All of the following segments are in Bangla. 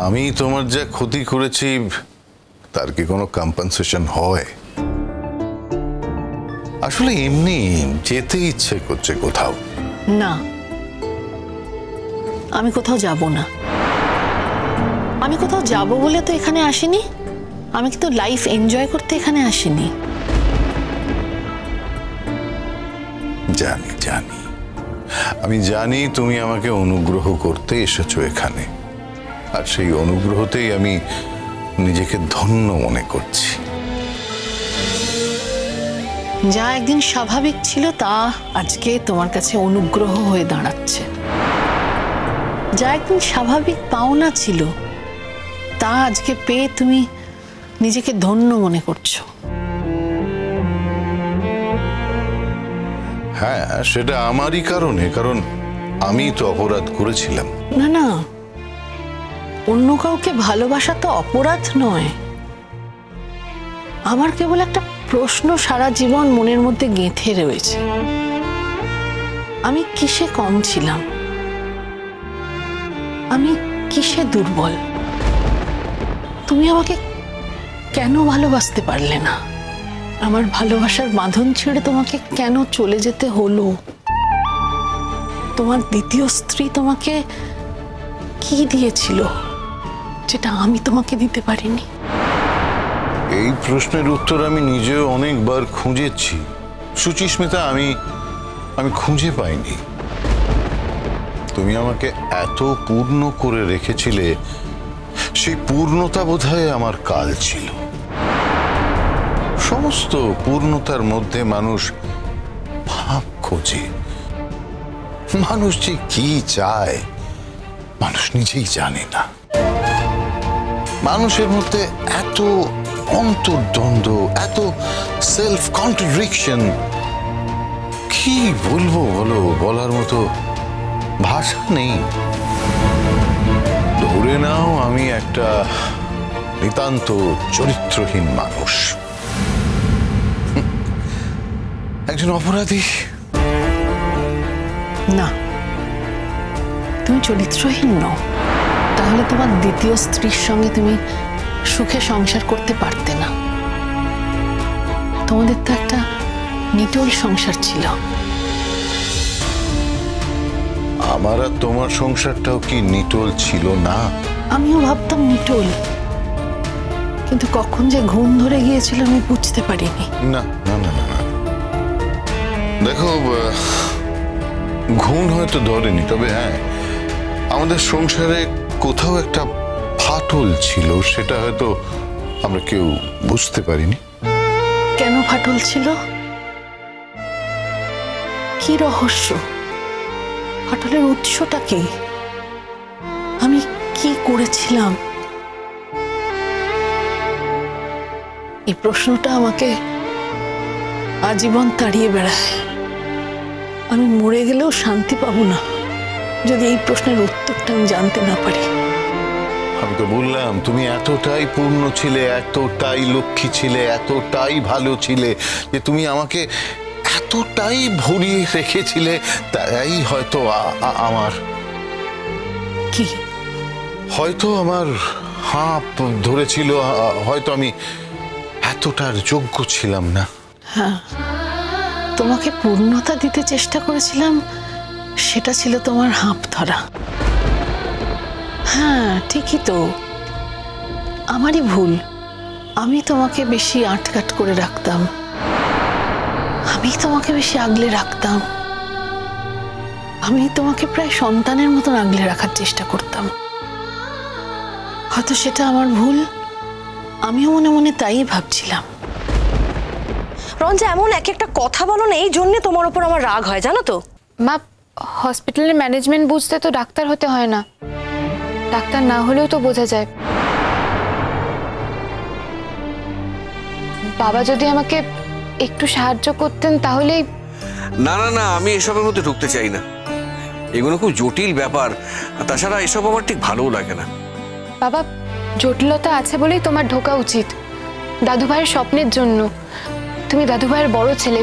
আমি তোমার যা ক্ষতি করেছি তার কি কোনো কম্পেনসেশন হয়? আসলে এমনি যেতে ইচ্ছে করছে কোথাও। না, আমি কোথাও যাব না। আমি কোথাও যাব বলে তো এখানে আসিনি। আমি কিন্তু লাইফ এনজয় করতে এখানে আসিনি। জানি জানি, আমি জানি তুমি আমাকে অনুগ্রহ করতে এসেছো এখানে, আর সেই অনুগ্রহতেই আমি নিজেকে ধন্য মনে করছি। যা একদিন স্বাভাবিক ছিল তা আজকে তোমার কাছে অনুগ্রহ হয়ে দাঁড়াচ্ছে। যা একদিন স্বাভাবিক পাওনা ছিল তা আজকে পেয়ে তুমি নিজেকে ধন্য মনে করছো। হ্যাঁ, সেটা আমারই কারণে, কারণ আমি তো অপরাধ করেছিলাম। না না, অন্য কাউকে ভালোবাসা তো অপরাধ নয়। আমার কেবল একটা প্রশ্ন সারা জীবন মনের মধ্যে গেঁথে রয়েছে, আমি কিসে কম ছিলাম? আমি কিসে দুর্বল? তুমি আমাকে কেন ভালোবাসতে পারলে না? আমার ভালোবাসার বাঁধন ছেড়ে তোমাকে কেন চলে যেতে হলো? তোমার দ্বিতীয় স্ত্রী তোমাকে কি দিয়েছিল যেটা আমি তোমাকে দিতে পারিনি? এই প্রশ্নের উত্তর আমি নিজেও অনেকবার খুঁজেছি সুচিস্মিতা, আমি খুঁজে পাইনি। তুমি আমাকে এত পূর্ণ করে রেখেছিলে, সেই পূর্ণতা বোধহয় আমার কাল ছিল। সমস্ত পূর্ণতার মধ্যে মানুষ ভাব খোঁজে। মানুষ যে কি চায় মানুষ নিজেই জানে না। মানুষের মধ্যে এত অন্তর্দ্বন্দ্ব, এত সেলফ কন্ট্রাডিকশন, কি বলবো বলো, বলার মতো ভাষা নেই। ধরে নাও আমি একটা নিতান্ত চরিত্রহীন মানুষ, একজন অপরাধী। না, তুমি চরিত্রহীন নও। তাহলে তোমার দ্বিতীয় স্ত্রীর সঙ্গে তুমি সুখে সংসার করতে পারতে না। তোমাদের তো একটা নিটোল সংসার ছিল। আমার আর তোমার সংসারটাও কি নিটোল ছিল না? আমিও ভাবতাম নিটোল, কিন্তু কখন যে ঘুম ধরে গিয়েছিল আমি বুঝতে পারিনি। না না না না, দেখো, ঘুম হয়তো ধরেনি, তবে হ্যাঁ, আমাদের সংসারে কোথাও একটা ফাটল ছিল, সেটা হয়তো আমরা কেউ বুঝতে পারিনি। কেন ফাটল ছিল? কি রহস্য? ফাটলের উৎসটা কি? আমি কি করেছিলাম? এই প্রশ্নটা আমাকে আজীবন তাড়িয়ে বেড়ায়। আমি মরে গেলেও শান্তি পাবো না যদি এই প্রশ্নের উত্তরটা আমি জানতে না পারি। আমি তো বললাম, তুমি এতটাই পূর্ণ ছিলে, এতটাই লক্ষ্মী ছিলে, এতটাই ভালো ছিলে যে তুমি আমাকে এতটাই ভরিয়ে রেখেছিলে। তাই হয়তো আমার কি, হয়তো আমার হাঁপ ধরেছিল, হয়তো আমি এতটার যোগ্য ছিলাম না। হ্যাঁ, তোমাকে পূর্ণতা দিতে চেষ্টা করেছিলাম, সেটা ছিল তোমার হাঁপ ধরা। হ্যাঁ, ঠিকই তো, আমারই ভুল। আমি তোমাকে বেশি আটকাট করে রাখতাম, আমি তোমাকে বেশি আগলে রাখতাম। আমি তোমাকে প্রায় সন্তানের মতন আগলে রাখার চেষ্টা করতাম। হয়তো সেটা আমার ভুল, আমিও মনে মনে তাই ভাবছিলাম। রঞ্জা, এমন এক একটা কথা বলো না, এই জন্য তোমার উপর আমার রাগ হয়, জানো তো। মা, হসপিটালের ম্যানেজমেন্ট বুঝতে তো ডাক্তার হতে হয় না, ডাক্তার না হলেও তো বোঝা যায়। বাবা যদি আমাকে একটু সাহায্য করতেন তাহলেই। না না না, আমি এসবের মধ্যে ঢুকতে চাই না। এগুলো খুব জটিল ব্যাপার, আর তাছাড়া এসব আমার ঠিক ভালোও লাগে না। বাবা, জটিলতা আছে বলেই তোমার ঢোকা উচিত, দাদু ভাইয়ের স্বপ্নের জন্য। তুমি দাদু ভাইয়ের বড় ছেলে,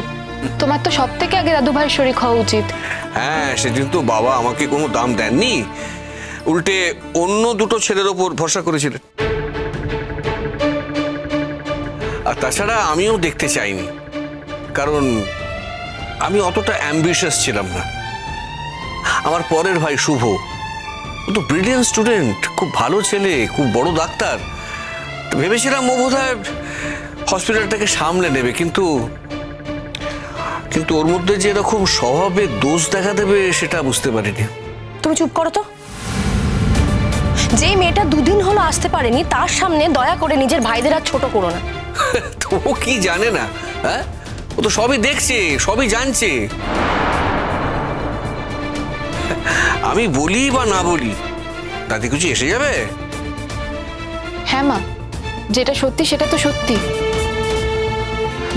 তোমার তো সব থেকে আগে দাদু ভাইয়ের শরীক হওয়া উচিত। হ্যাঁ, সেদিন তো বাবা আমাকে কোনো দাম দেননি, উল্টে অন্য দুটো ছেলের ওপর ভরসা করেছিলেন। আর তাছাড়া আমিও দেখতে চাইনি, কারণ আমি অতটা অ্যাম্বিশাস ছিলাম না। আমার পরের ভাই শুভ, ও তো ব্রিলিয়ান্ট স্টুডেন্ট, খুব ভালো ছেলে, খুব বড় ডাক্তার। তো ভেবেছিলাম ও বোধহয় হসপিটালটাকে সামলে নেবে, কিন্তু ওর মধ্যে যে এরকম স্বভাবে দোষ দেখা দেবে সেটা বুঝতে পারিনি। তুমি চুপ করো তো। যে মেয়েটা দুদিন হলো আসতে পারেনি, তার সামনে দয়া করে নিজের ভাইদের আর ছোট করো না। তো ও কি জানে না? হ্যাঁ, ও তো সবই দেখছে, সবই জানছে। আমি বলি বা না বলি তাতে কিছু এসে যাবে? হ্যাঁ মা, যেটা সত্যি সেটা তো সত্যি।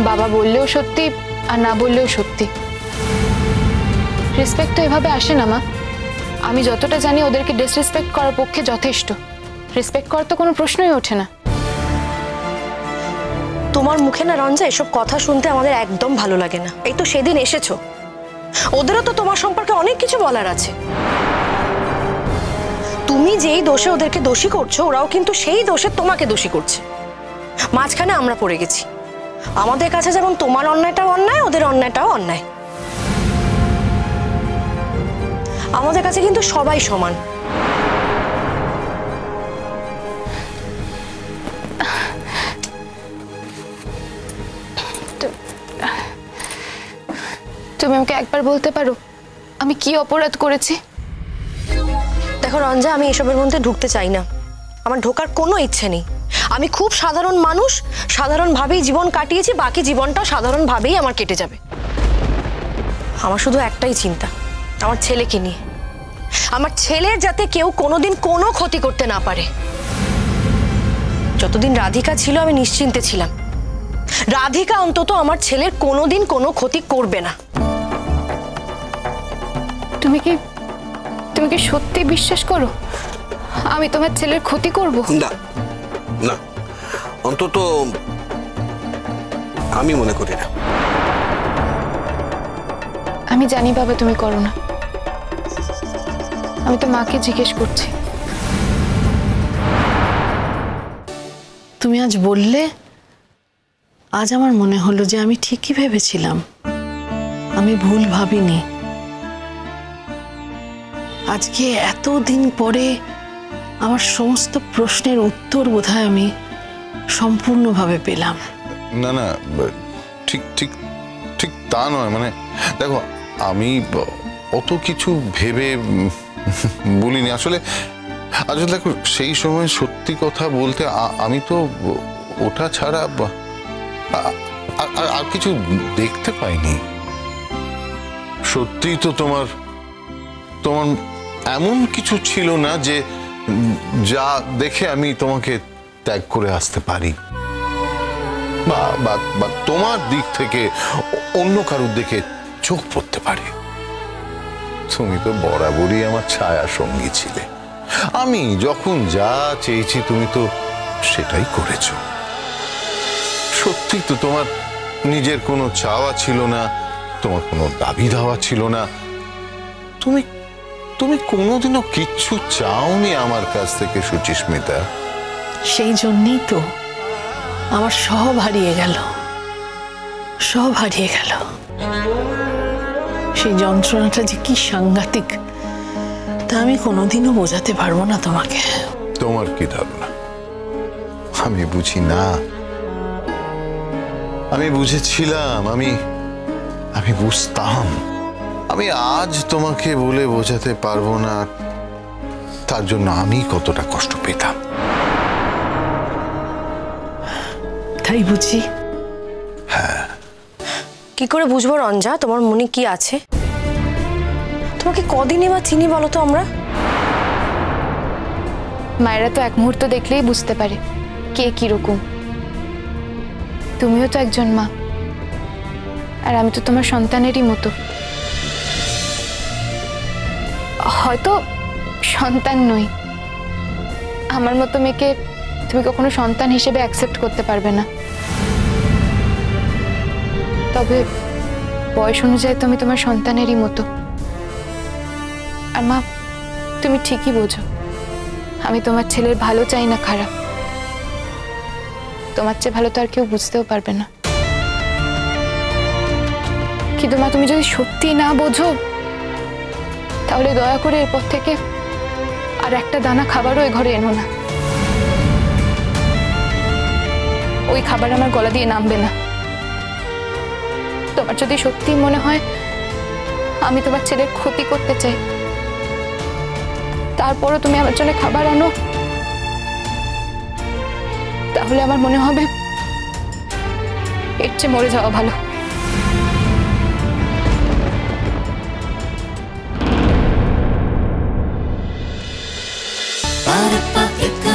বাবা বললেও সত্যি আর না বললেও সত্যি। রেসপেক্ট তো এভাবে আসে না মা। আমি যতটা জানি ওদেরকে ডিসরেসপেক্ট করার পক্ষে যথেষ্ট। রেসপেক্ট করার তো কোনো প্রশ্নই ওঠে না। তোমার মুখে না রঞ্জা এসব কথা শুনতে আমাদের একদম ভালো লাগে না। এই তো সেদিন এসেছো, ওদেরও তো তোমার সম্পর্কে অনেক কিছু বলার আছে। তুমি যেই দোষে ওদেরকে দোষী করছো, ওরাও কিন্তু সেই দোষে তোমাকে দোষী করছে। মাঝখানে আমরা পড়ে গেছি। আমাদের কাছে যেমন তোমার অন্যায়টাও অন্যায়, ওদের অন্যায়টাও অন্যায়। আমাদের কাছে কিন্তু সবাই সমান। তুমি আমাকে একবার বলতে পারো আমি কি অপরাধ করেছি? দেখো রঞ্জা, আমি এসবের মধ্যে ঢুকতে চাই না। আমার ঢোকার কোনো ইচ্ছে নেই। আমি খুব সাধারণ মানুষ, সাধারণভাবেই জীবন কাটিয়েছি, বাকি জীবনটাও সাধারণভাবেই আমার কেটে যাবে। আমার শুধু একটাই চিন্তা, আমার ছেলেকে নিয়ে। আমার ছেলের যাতে কেউ কোনোদিন কোনো ক্ষতি করতে না পারে। যতদিন রাধিকা ছিল আমি নিশ্চিন্তে ছিলাম, রাধিকা অন্তত আমার ছেলের কোনোদিন কোনো ক্ষতি করবে না। তুমি কি সত্যি বিশ্বাস করো আমি তোমার ছেলের ক্ষতি করব? না না, অন্তত আমি মনে করি না। আমি জানি বাবা তুমি করো না। আমি তো মাকে জিজ্ঞেস করছি। তুমি আজ বললে, আজ আমার মনে হলো যে আমি ঠিকই ভেবেছিলাম, আমি ভুল ভাবিনি। আজকে এতদিন পরে আমার সমস্ত প্রশ্নের উত্তর বোধহয় আমি সম্পূর্ণভাবে পেলাম। না না, ঠিক ঠিক ঠিক তা নয়। মানে দেখো, আমি অত কিছু ভেবে বলিনি আসলে। দেখো, সেই সময় সত্যি কথা বলতে আমি তো ওটা ছাড়া আর কিছু দেখতে পাইনি। সত্যিই তো তোমার এমন কিছু ছিল না যে যা দেখে আমি তোমাকে ত্যাগ করে আসতে পারি, বা তোমার দিক থেকে অন্য কারোর দিকে চোখ পড়তে পারে। তুমি তো বরাবরই আমার ছায়া সঙ্গী ছিলে। আমি যখন যা চেয়েছি তুমি তো সেটাই করেছ। সত্যি তো তোমার নিজের কোনো চাওয়া ছিল না, তোমার কোনো দাবি দাওয়া ছিল না। তুমি কোনোদিনও কিচ্ছু চাওনি আমার কাছ থেকে সুচিস্মিতা। সেই জন্যই তো আমার সব হারিয়ে গেল, সব হারিয়ে গেল। সেই যন্ত্রণাটা যে কি সাংঘাতিক তা আমি কোনোদিনও বোঝাতে পারবো না তোমাকে। তোমার কি ধারণা আমি বুঝি না? আমি বুঝেছিলাম, আমি বুঝতাম। আমি আজ তোমাকে বলে বোঝাতে পারবো না তার জন্য আমি কতটা কষ্ট পেতাম। তাই বুঝি? হ্যাঁ। কি করে বুঝবো রঞ্জা তোমার মনে কি আছে? তোমাকে কদিনই বা চিনি বলো তো আমরা? মায়েরা তো এক মুহূর্ত দেখলেই বুঝতে পারে কে কিরকম। তুমিও তো একজন মা, আর আমি তো তোমার সন্তানেরই মতো। হয়তো সন্তান নই, আমার মতো মেয়েকে তুমি কখনো সন্তান হিসেবে অ্যাকসেপ্ট করতে পারবে না। তবে বয়স অনুযায়ী তো আমি তোমার সন্তানেরই মতো। আর মা, তুমি ঠিকই বোঝো আমি তোমার ছেলের ভালো চাই না খারাপ, তোমার চেয়ে ভালো তো আর কেউ বুঝতেও পারবে না। কিন্তু মা, তুমি যদি সত্যি না বোঝো তাহলে দয়া করে এরপর থেকে আর একটা দানা খাবারও এ ঘরে এনো না। ওই খাবার আমার গলা দিয়ে নামবে না। তোমার যদি সত্যি মনে হয় আমি তোমার ছেলের ক্ষতি করতে চাই, তারপরও তুমি আমার জন্য খাবার আনো, তাহলে আমার মনে হবে এর চেয়ে মরে যাওয়া ভালো। Para pa ika